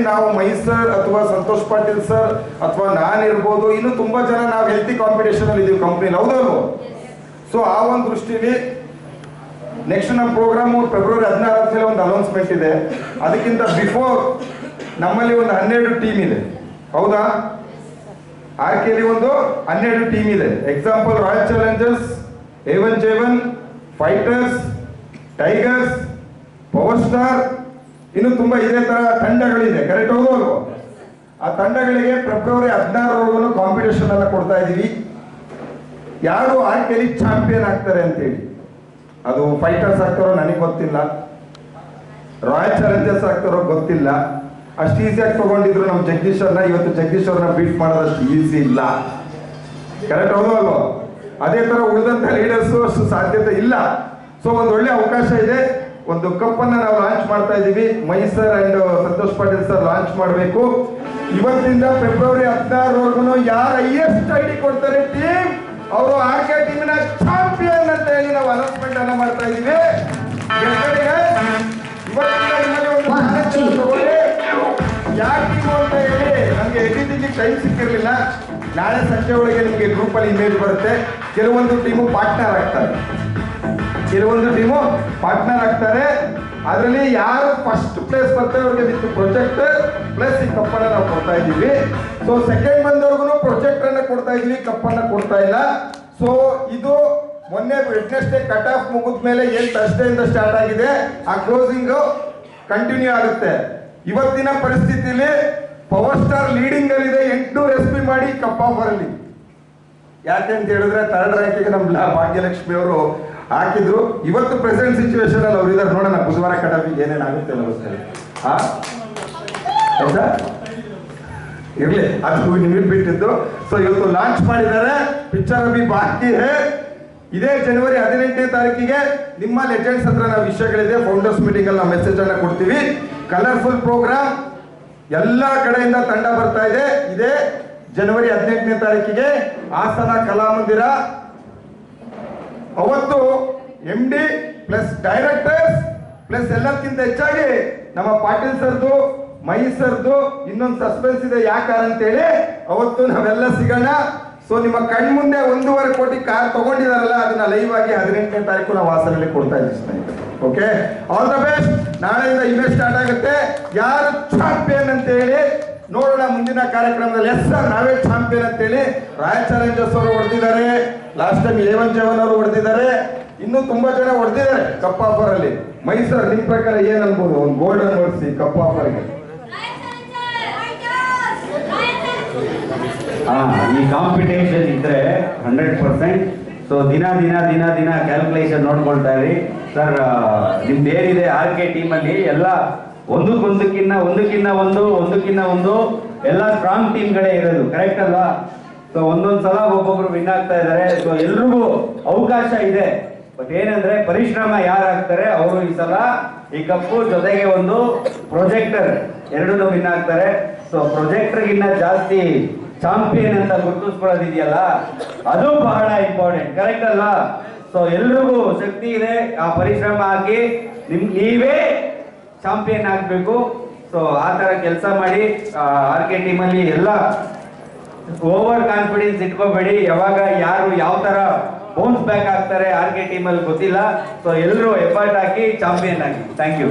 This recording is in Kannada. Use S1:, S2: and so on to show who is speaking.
S1: ನಾವು ಮೈಸೂರ್ ಅಥವಾ ಸಂತೋಷ್ ಪಾಟೀಲ್ ಸರ್ ಅಥವಾ ನಾನಿರ್ಬೋದು, ಇನ್ನು ತುಂಬಾ ಜನ ನಾವು ಹೆಲ್ತಿ ಕಾಂಪಿಟೇಷನ್ ಅಲ್ಲಿ ಇದೀವಿ ಕಂಪ್ನಿಲಿ, ಹೌದಲ್ವ? ಸೊ ಆ ಒಂದು ದೃಷ್ಟಿಲಿ ನೆಕ್ಸ್ಟ್ ನಮ್ಮ ಪ್ರೋಗ್ರಾಮು ಫೆಬ್ರವರಿ 16 ಒಂದು ಅನೌನ್ಸ್ಮೆಂಟ್ ಇದೆ. ಅದಕ್ಕಿಂತ ಬಿಫೋರ್ ನಮ್ಮಲ್ಲಿ ಒಂದು 12 ಟೀಮ್ ಇದೆ, ಹೌದಾ? ಆರ್ಕೆಲಿ ಒಂದು 12 ಟೀಮ್ ಇದೆ. Example royal Challengers, A1 J1, fighters, tigers, power star, ಇನ್ನು ತುಂಬಾ ಇದೇ ತರ ತಂಡಗಳಿದೆ, ಕರೆಕ್ಟ್ ಹೌದು? ಆ ತಂಡಗಳಿಗೆ ಫೆಬ್ರವರಿ 16 ಕಾಂಪಿಟೇಷನ್ ಅನ್ನ ಕೊಡ್ತಾ ಇದೀವಿ. ಯಾರು ಆರ್ಕೆಲಿ ಚಾಂಪಿಯನ್ ಆಗ್ತಾರೆ ಅಂತೇಳಿ, ಅದು ಫೈಟರ್ಸ್ ಆಗ್ತಾರೋ ನನಗೆ ಗೊತ್ತಿಲ್ಲ, ರಾಯಲ್ ಚಾಲೆಂಜರ್ಸ್ ಆಗ್ತಾರೋ ಗೊತ್ತಿಲ್ಲ. ಅಷ್ಟು ಈಸಿಯಾಗಿ ತಗೊಂಡಿದ್ರು ನಮ್ಮ ಜಗದೀಶ್ ಅವ್ರನ್ನ. ಇವತ್ತು ಜಗದೀಶ್ ಅವ್ರನ್ನ ಬೀಟ್ ಮಾಡೋದಷ್ಟು ಈಸಿ ಇಲ್ಲ, ಕರೆಕ್ಟ್ ಹೌದು ಅಲ್ವಾ? ಅದೇ ತರ ಉಳಿದಂತ ಲೀಡರ್ಸ್ ಅಷ್ಟು ಸಾಧ್ಯತೆ ಇಲ್ಲ. ಸೊ ಒಂದು ಒಳ್ಳೆ ಅವಕಾಶ ಇದೆ. ಒಂದು ಕಪ್ ಅನ್ನ ನಾವು ಲಾಂಚ್ ಮಾಡ್ತಾ ಇದೀವಿ. Mysore and Santosh Patil sir launch ಮಾಡಬೇಕು. ಇವತ್ತಿಂದ ಫೆಬ್ರವರಿ 16 ಯಾರು ಹೈಯೆಸ್ಟ್ ಐಡಿ ಕೊಡ್ತಾರೆ ಟೀಮ್, ಅವರು ಆರ್ಕೆ ಟೀಮಿನ ಚಾಂಪಿಯನ್ ಅಂತ ಹೇಳಿ ನಾವು ಅನೌನ್ಸ್ಮೆಂಟ್ ಅನ್ನ ಮಾಡ್ತಾ ಇದೀವಿ. ಯಾಕೆ ಅಂತ ಹೇಳಿ ನಮ್ಗೆ ಎಡಿಟಿಂಗ್ ಟೈಮ್ ಸಿಕ್ಕಿರ್ಲಿಲ್ಲ. ನಾಳೆ ಸಂಜೆ ಒಳಗೆ ನಿಮಗೆ ಗ್ರೂಪ್ ಅಲ್ಲಿ ಇಮೇಜ್ ಬರುತ್ತೆ. ಕೆಲವೊಂದು ಟೀಮು ಪಾರ್ಟ್ನರ್ ಆಗ್ತಾರೆ. ಅದರಲ್ಲಿ ಯಾರು ಫಸ್ಟ್ ಪ್ಲೇಸ್ ಬರ್ತಾರೆ ಅವ್ರಿಗೆ ವಿತ್ ಪ್ರೊಜೆಕ್ಟರ್ ಪ್ಲಸ್ ಈ ಕಪ್ಪನ್ನ ನಾವು ಕೊಡ್ತಾ ಇದ್ದೀವಿ. ಸೊ ಸೆಕೆಂಡ್ ಬಂದವ್ರಿಗೂ ಪ್ರೊಜೆಕ್ಟರ್ ಅನ್ನ ಕೊಡ್ತಾ ಇದೀವಿ, ಕಪ್ಪನ್ನ ಕೊಡ್ತಾ ಇಲ್ಲ. ಸೊ ಇದು ಮೊನ್ನೆ ವೆಡ್ನೆಸ್ಡೇ ಕಟ್ ಆಫ್ ಮುಗಿದ ಮೇಲೆ ಏನ್ ಥರ್ಸ್ಡೇ ಇಂದ ಸ್ಟಾರ್ಟ್ ಆಗಿದೆ, ಆ ಕ್ಲೋಸಿಂಗ್ ಕಂಟಿನ್ಯೂ ಆಗುತ್ತೆ. ಇವತ್ತಿನ ಪರಿಸ್ಥಿತಿಲಿ ಪವರ್ ಸ್ಟಾರ್ ಲೀಡಿಂಗ್ ಅಲ್ಲಿ ಇದೆ, 800 SP ಮಾಡಿ ಕಪ್ ಆಫರ್ ಅಲ್ಲಿ. ಯಾಕೆಂತ ಹೇಳಿದ್ರೆ ಥರ್ಡ್ ರ್ಯಾಂಕಿಗೆ ನಮ್ಮ ಭಾಗ್ಯಲಕ್ಷ್ಮಿ ಅವರು ಹಾಕಿದ್ರು. ಇವತ್ತು ಪ್ರೆಸೆಂಟ್ ಸಿಚುವೇಶನ್ ಅಲ್ಲಿ ಅವ್ರು ಇದಾರೆ. ನೋಡೋಣ ಬುಧವಾರ ಕಟ್ ಆಫ್ ಏನೇನಾಗುತ್ತೆ ಇರ್ಲಿ, ಅದು ನಿಮಗೆ ಬಿಟ್ಟಿದ್ದು. ಸೊ ಇವತ್ತು ಲಾಂಚ್ ಮಾಡಿದ್ದಾರೆ. ಪಿಕ್ಚರ್ ಅಭಿ ಬಾಕಿ ಹೇ. ಇದೇ ಜನವರಿ 18ನೇ ತಾರೀಕಿಗೆ ನಿಮ್ಮ ಲೆಜೆಂಡ್ಸ್ ಹತ್ರ ನಾವು ವಿಷಯಗಳಿದೆ, ಫೌಂಡರ್ಸ್ ಮೀಟಿಂಗ್ ಅಲ್ಲಿ ನಾವು ಮೆಸೇಜ್ ಅನ್ನ ಕೊಡ್ತೀವಿ. ಕಲರ್ಫುಲ್ ಪ್ರೋಗ್ರಾಮ್, ಎಲ್ಲಾ ಕಡೆಯಿಂದ ತಂಡ ಬರ್ತಾ ಇದೆ. ಇದೇ ಜನವರಿ 18ನೇ ತಾರೀಕಿಗೆ ಹಾಸನ ಕಲಾಮಂದಿರ. ಅವತ್ತು MD ಪ್ಲಸ್ ಡೈರೆಕ್ಟರ್ಸ್ ಪ್ಲಸ್ ಎಲ್ಲಕ್ಕಿಂತ ಹೆಚ್ಚಾಗಿ ನಮ್ಮ ಪಾಟೀಲ್ ಸರ್ದು, ಮೈಸರ್ದು ಇನ್ನೊಂದು ಸಸ್ಪೆನ್ಸ್ ಇದೆ. ಯಾಕಾರ ಅಂತೇಳಿ ಅವತ್ತು ನಾವೆಲ್ಲ ಸಿಗೋಣ. ಸೊ ನಿಮ್ಮ ಕಣ್ ಮುಂದೆ 1.5 ಕೋಟಿ ಕಾರ್ ತಗೊಂಡಿದಾರಲ್ಲ, ಅದನ್ನ ಲೈವ್ ಆಗಿ 18ನೇ ತಾರೀಕು ನಾವು ಹಾಸನಲ್ಲಿ ಕೊಡ್ತಾ ಇದ್ದೀವಿ ಸ್ನೇಹಿತರೆ. Okay, all the best. ನಾಳೆಯಿಂದ ಇವೆಂಟ್ ಸ್ಟಾರ್ಟ್ ಆಗುತ್ತೆ. ಯಾರು ಚಾಂಪಿಯನ್ ಅಂತ ಹೇಳಿ ನೋಡೋಣ ಮುಂದಿನ ಕಾರ್ಯಕ್ರಮದಲ್ಲಿ. ಎಸ್ ಸರ್, ನಾವೇ ಚಾಂಪಿಯನ್ ಅಂತ ಹೇಳಿ ರಾಯಲ್ ಚಾಲೆಂಜರ್ಸ್ ಅವರು ಹೊಡೆದಿದ್ದಾರೆ, ಲಾಸ್ಟ್ ಟೈಮ್ A1 J1 ಅವರು ಹೊಡೆದಿದ್ದಾರೆ, ಇನ್ನೂ ತುಂಬಾ ಜನ ಹೊಡೆದಿದ್ದಾರೆ ಕಪ್ ಆಫರ್ ಅಲ್ಲಿ. ಮೈಸೂರು ನಿಮ್ ಪ್ರಕಾರ ಏನ್ ಅನ್ಬೋದು, ಒಂದು ಗೋಲ್ಡನ್ ಹೊಡಿಸಿ ಕಪ್ ಆಫರ್ಗೆ?
S2: ಈ ಕಾಂಪಿಟೇಷನ್ ಇದ್ರೆ 100%. ಸೊ ದಿನ ಕ್ಯಾಲ್ಕುಲೇಷನ್ ನೋಡ್ಕೊಳ್ತಾ ಇರಿ ಸರ್. ನಿಮ್ದು ಏನಿದೆ ಆರ್ಕೆ ಟೀಮಲ್ಲಿ ಎಲ್ಲ ಒಂದಕ್ಕಿನ್ನ ಒಂದು ಎಲ್ಲ ಸ್ಟ್ರಾಂಗ್ ಟೀಮ್ಗಳೇ ಇರೋದು, ಕರೆಕ್ಟ್ ಅಲ್ವಾ? ಸೊ ಒಂದೊಂದು ಸಲ ಒಬ್ಬೊಬ್ರು ವಿನ್ ಆಗ್ತಾ ಇದ್ದಾರೆ. ಸೊ ಎಲ್ರಿಗೂ ಅವಕಾಶ ಇದೆ. ಬಟ್ ಏನಂದ್ರೆ ಪರಿಶ್ರಮ ಯಾರು ಆಗ್ತಾರೆ ಅವರು ಈ ಸಲ ಈ ಕಪ್ಪು ಜೊತೆಗೆ ಒಂದು ಪ್ರೊಜೆಕ್ಟರ್ ಎರಡೂ ವಿನ್ ಆಗ್ತಾರೆ. ಸೊ ಪ್ರೊಜೆಕ್ಟರ್ಗಿನ್ನ ಜಾಸ್ತಿ ಚಾಂಪಿಯನ್ ಅಂತ ಗುರುತಿಸ್ಕೊಳ್ಳೋದಿದೆಯಲ್ಲ, ಅದು ಬಹಳ ಇಂಪಾರ್ಟೆಂಟ್, ಕರೆಕ್ಟ್ ಅಲ್ವಾ? ಸೊ ಎಲ್ರಿಗೂ ಶಕ್ತಿ ಇದೆ, ಆ ಪರಿಶ್ರಮ ಹಾಕಿ ನೀವೇ ಚಾಂಪಿಯನ್ ಆಗ್ಬೇಕು. ಸೊ ಆ ತರ ಕೆಲಸ ಮಾಡಿ. ಆರ್ಕೆ ಟೀಮಲ್ಲಿ ಎಲ್ಲ ಓವರ್ ಕಾನ್ಫಿಡೆನ್ಸ್ ಇಟ್ಕೋಬೇಡಿ. ಯಾವಾಗ ಯಾರು ಯಾವ ತರ ಬೌನ್ಸ್ ಬ್ಯಾಕ್ ಆಗ್ತಾರೆ ಆರ್ಕೆ ಟೀಮಲ್ಲಿ ಗೊತ್ತಿಲ್ಲ. ಸೊ ಎಲ್ಲರೂ ಎಫರ್ಟ್ ಹಾಕಿ ಚಾಂಪಿಯನ್ ಆಗಿ. Thank you.